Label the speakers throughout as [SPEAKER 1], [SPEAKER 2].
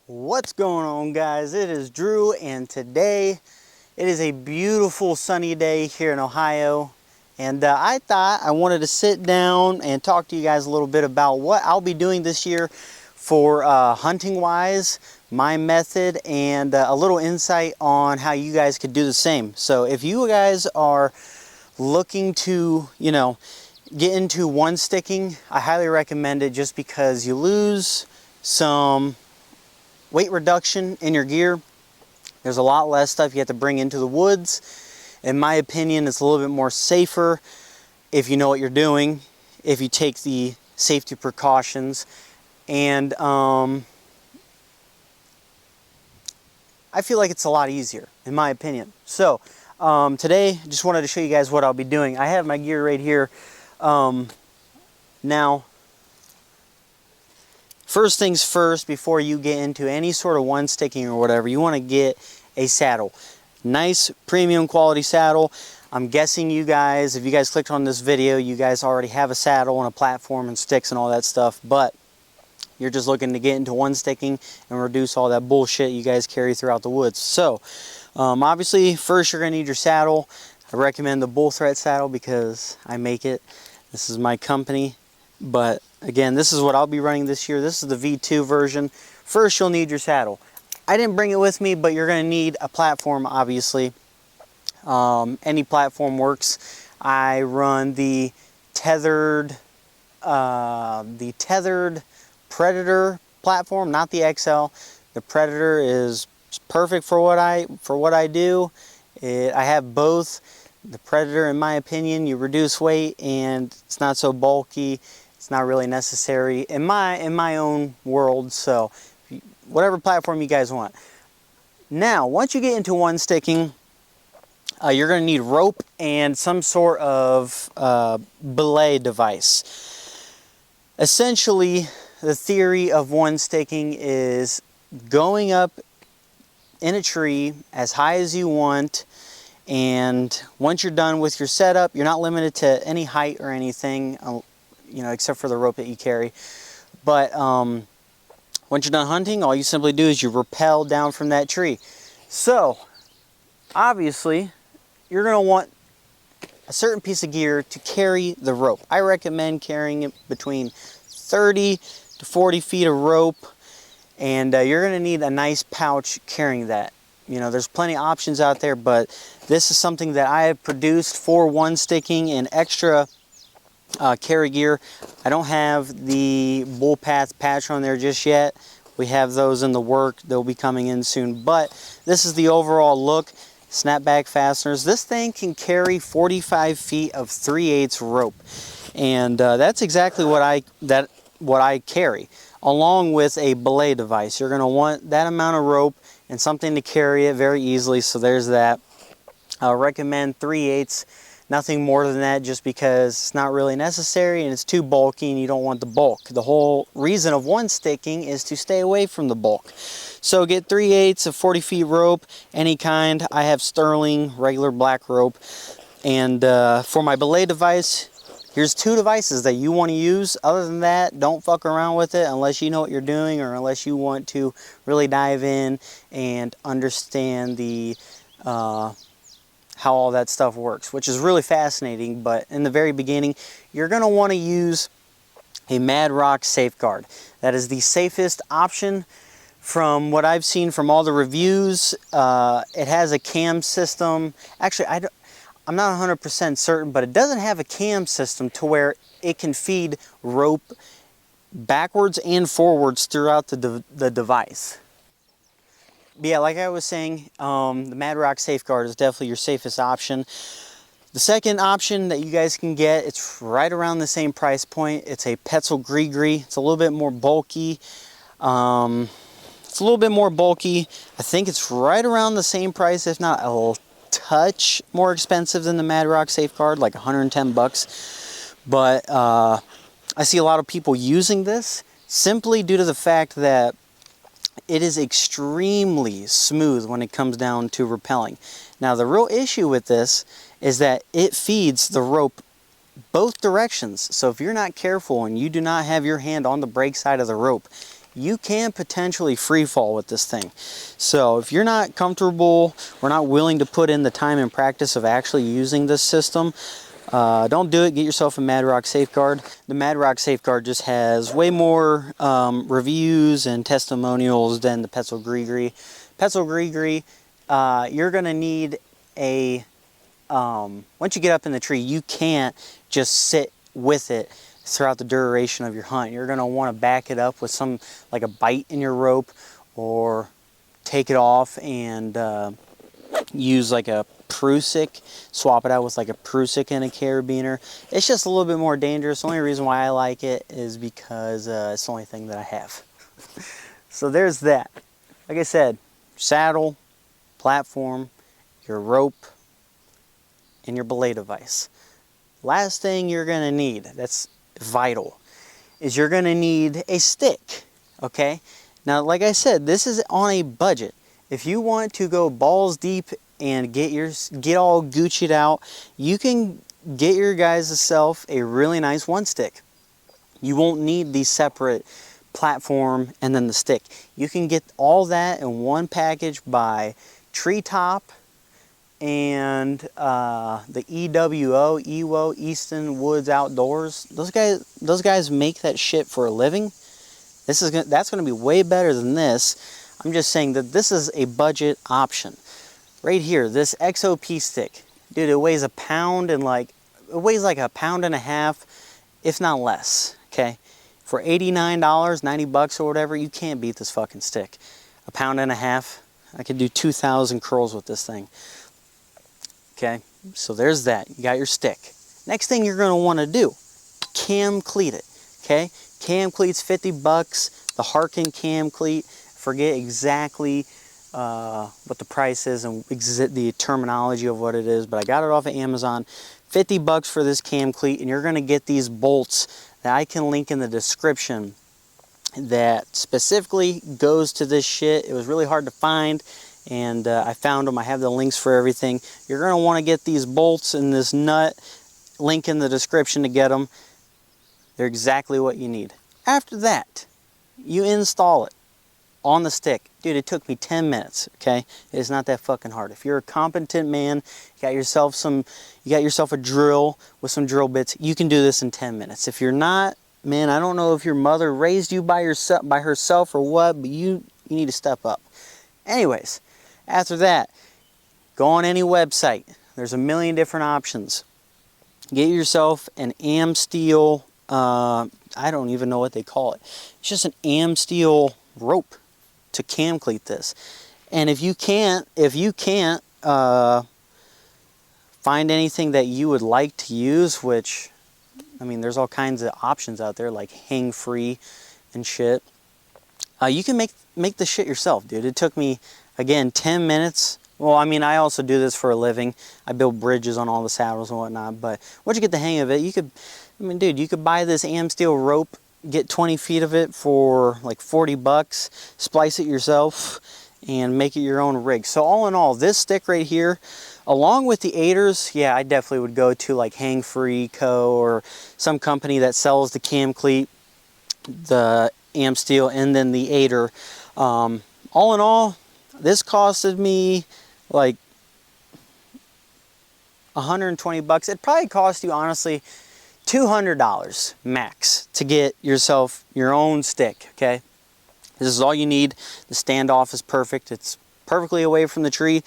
[SPEAKER 1] What's going on, guys? It is Drew, and today it is a beautiful sunny day here in Ohio, and I thought I wanted to sit down and talk to you guys a little bit about what I'll be doing this year for hunting wise, my method, and a little insight on how you guys could do the same. So if you guys are looking to, get into one sticking, I highly recommend it just because you lose some weight reduction in your gear. There's a lot less stuff you have to bring into the woods. In my opinion, it's a little bit more safer if you know what you're doing, if you take the safety precautions. And I feel like it's a lot easier, in my opinion. So today, just wanted to show you guys what I'll be doing. I have my gear right here. Now, first things first, before you get into any sort of one sticking or whatever, you want to get a saddle. Nice premium quality saddle. I'm guessing you guys, if you guys clicked on this video, you guys already have a saddle and a platform and sticks and all that stuff, but you're just looking to get into one sticking and reduce all that bullshit you guys carry throughout the woods. So obviously first you're going to need your saddle. I recommend the Bull Threat saddle because I make it. This is my company, but again, this is what I'll be running this year. This is the V2 version. First, you'll need your saddle. I didn't bring it with me, but you're going to need a platform, obviously. Any platform works. I run the tethered Predator platform, not the XL. The Predator is perfect for what I do. I have both. The Predator, in my opinion, you reduce weight and it's not so bulky. It's not really necessary in my own world. So whatever platform you guys want. Now, once you get into one sticking, you're going to need rope and some sort of belay device. Essentially, the theory of one sticking is going up in a tree as high as you want, and once you're done with your setup, you're not limited to any height or anything, except for the rope that you carry. But once you're done hunting, all you simply do is you rappel down from that tree. So, obviously, you're going to want a certain piece of gear to carry the rope. I recommend carrying it between 30 to 40 feet of rope, and you're going to need a nice pouch carrying that. There's plenty of options out there, but this is something that I have produced for one sticking and extra carry gear. I don't have the Bull Path patch on there just yet. We have those in the work. They'll be coming in soon, but this is the overall look. Snapback fasteners. This thing can carry 45 feet of 3/8 rope, and that's exactly what I carry, along with a belay device. You're going to want that amount of rope and something to carry it very easily, so there's that. I recommend 3/8, nothing more than that, just because it's not really necessary and it's too bulky and you don't want the bulk. The whole reason of one sticking is to stay away from the bulk. So get 3/8 of 40 feet rope, any kind. I have Sterling, regular black rope. And for my belay device, here's 2 devices that you want to use. Other than that, don't fuck around with it unless you know what you're doing, or unless you want to really dive in and understand the how all that stuff works, which is really fascinating. But in the very beginning, you're going to want to use a Mad Rock Safeguard. That is the safest option from what I've seen from all the reviews. It has a cam system. Actually, I'm not 100% certain, but it doesn't have a cam system to where it can feed rope backwards and forwards throughout the device. But yeah, like I was saying, the Mad Rock Safeguard is definitely your safest option. The second option that you guys can get, it's right around the same price point. It's a Petzl Gree. It's a little bit more bulky. I think it's right around the same price, if not a little touch more expensive than the Mad Rock Safeguard, like 110 bucks. But I see a lot of people using this simply due to the fact that it is extremely smooth when it comes down to rappelling. Now, the real issue with this is that it feeds the rope both directions. So if you're not careful and you do not have your hand on the brake side of the rope, you can potentially free fall with this thing. So if you're not comfortable or not willing to put in the time and practice of actually using this system, don't do it. Get yourself a Mad Rock Safeguard. The Mad Rock Safeguard just has way more reviews and testimonials than the Petzl Gree. Petzl Gree, you're going to need a, once you get up in the tree, you can't just sit with it throughout the duration of your hunt. You're going to want to back it up with some, like a bite in your rope, or take it off and use like a Prusik, swap it out with like a Prusik and a carabiner. It's just a little bit more dangerous. The only reason why I like it is because it's the only thing that I have. So there's that. Like I said, saddle, platform, your rope, and your belay device. Last thing you're going to need, that's vital, is you're going to need a stick. Okay? Now, like I said, this is on a budget. If you want to go balls deep and get all Gucci'd out, you can get your guys' self a really nice one stick. You won't need the separate platform and then the stick. You can get all that in one package by Treetop and the EWO, Easton Woods Outdoors. Those guys make that shit for a living. That's going to be way better than this. I'm just saying that this is a budget option. Right here, this XOP stick, dude, it weighs a pound and it weighs like a pound and a half, if not less. Okay, for $89, 90 bucks or whatever, you can't beat this fucking stick. A pound and a half, I could do 2,000 curls with this thing. Okay, so there's that. You got your stick. Next thing you're going to want to do, cam cleat it. Okay, cam cleats, 50 bucks. The Harken cam cleat. Forget exactly what the price is and the terminology of what it is, but I got it off of Amazon. 50 bucks for this cam cleat, and you're going to get these bolts that I can link in the description that specifically goes to this shit. It was really hard to find, and I found them. I have the links for everything. You're going to want to get these bolts and this nut, link in the description to get them. They're exactly what you need. After that, you install it on the stick. Dude, it took me 10 minutes, okay? It's not that fucking hard. If you're a competent man, you got yourself a drill with some drill bits, you can do this in 10 minutes. If you're not, man, I don't know if your mother raised you by herself or what, but you need to step up. Anyways, after that, go on any website. There's a million different options. Get yourself an Amsteel, I don't even know what they call it. It's just an Amsteel rope to cam cleat this. And if you can't find anything that you would like to use, which, I mean, there's all kinds of options out there like hang free and shit, you can make the shit yourself, dude. It took me, again, 10 minutes. Well, I mean, I also do this for a living. I build bridges on all the saddles and whatnot, but once you get the hang of it, you could buy this Amsteel rope, get 20 feet of it for like 40 bucks, splice it yourself, and make it your own rig. So all in all, this stick right here, along with the aiders, yeah, I definitely would go to like Hang Free Co. or some company that sells the cam cleat, the Amsteel, and then the aider. All in all, this costed me like 120 bucks. It probably cost you, honestly, $200 max to get yourself your own stick, okay? This is all you need. The standoff is perfect. It's perfectly away from the tree.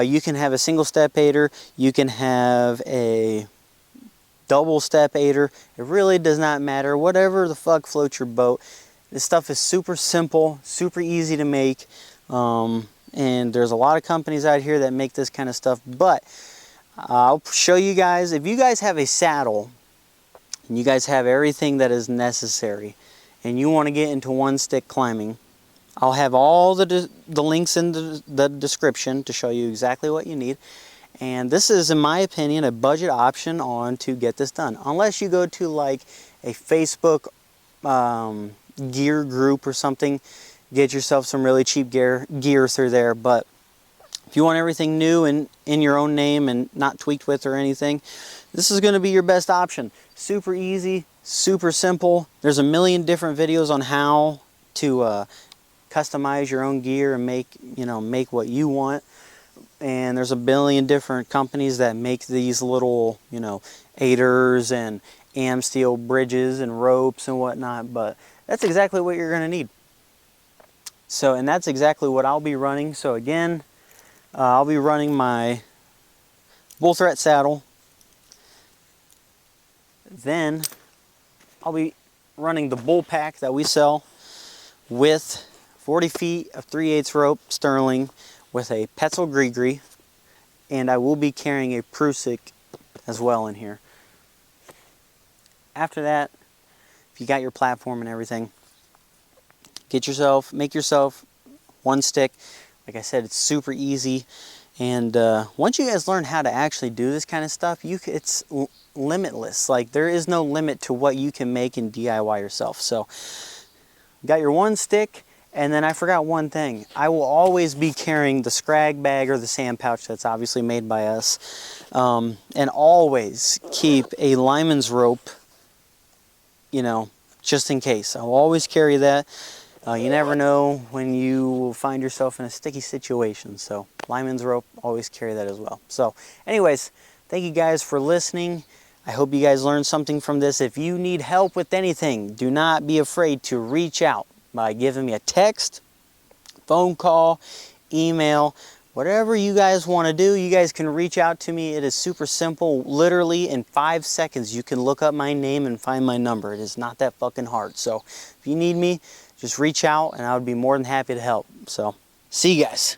[SPEAKER 1] You can have a single step aider. You can have a double step aider. It really does not matter. Whatever the fuck floats your boat. This stuff is super simple, super easy to make. And there's a lot of companies out here that make this kind of stuff. But I'll show you guys. If you guys have a saddle, and you guys have everything that is necessary, and you want to get into one stick climbing, I'll have all the links in the description to show you exactly what you need. And this is, in my opinion, a budget option on to get this done. Unless you go to like a Facebook gear group or something, get yourself some really cheap gear through there. But if you want everything new and in your own name and not tweaked with or anything, this is going to be your best option. Super easy, super simple. There's a million different videos on how to customize your own gear and make what you want. And there's a billion different companies that make these little, aiders and Amsteel bridges and ropes and whatnot, but that's exactly what you're going to need. So, and that's exactly what I'll be running. So again, I'll be running my Bull Threat saddle. Then I'll be running the Bull Pack that we sell with 40 feet of 3/8 rope Sterling with a Petzl Gree, and I will be carrying a Prusik as well in here. After that, if you got your platform and everything, make yourself one stick. Like I said, it's super easy. And once you guys learn how to actually do this kind of stuff, it's limitless. Like, there is no limit to what you can make and DIY yourself. So, you got your one stick. And then I forgot one thing. I will always be carrying the Scrag bag or the sand pouch that's obviously made by us. And always keep a lineman's rope, just in case. I'll always carry that. You never know when you will find yourself in a sticky situation. So lineman's rope, always carry that as well. So anyways, thank you guys for listening. I hope you guys learned something from this. If you need help with anything, do not be afraid to reach out by giving me a text, phone call, email, whatever you guys want to do. You guys can reach out to me. It is super simple. Literally in 5 seconds, you can look up my name and find my number. It is not that fucking hard. So if you need me, just reach out and I would be more than happy to help. So see you guys.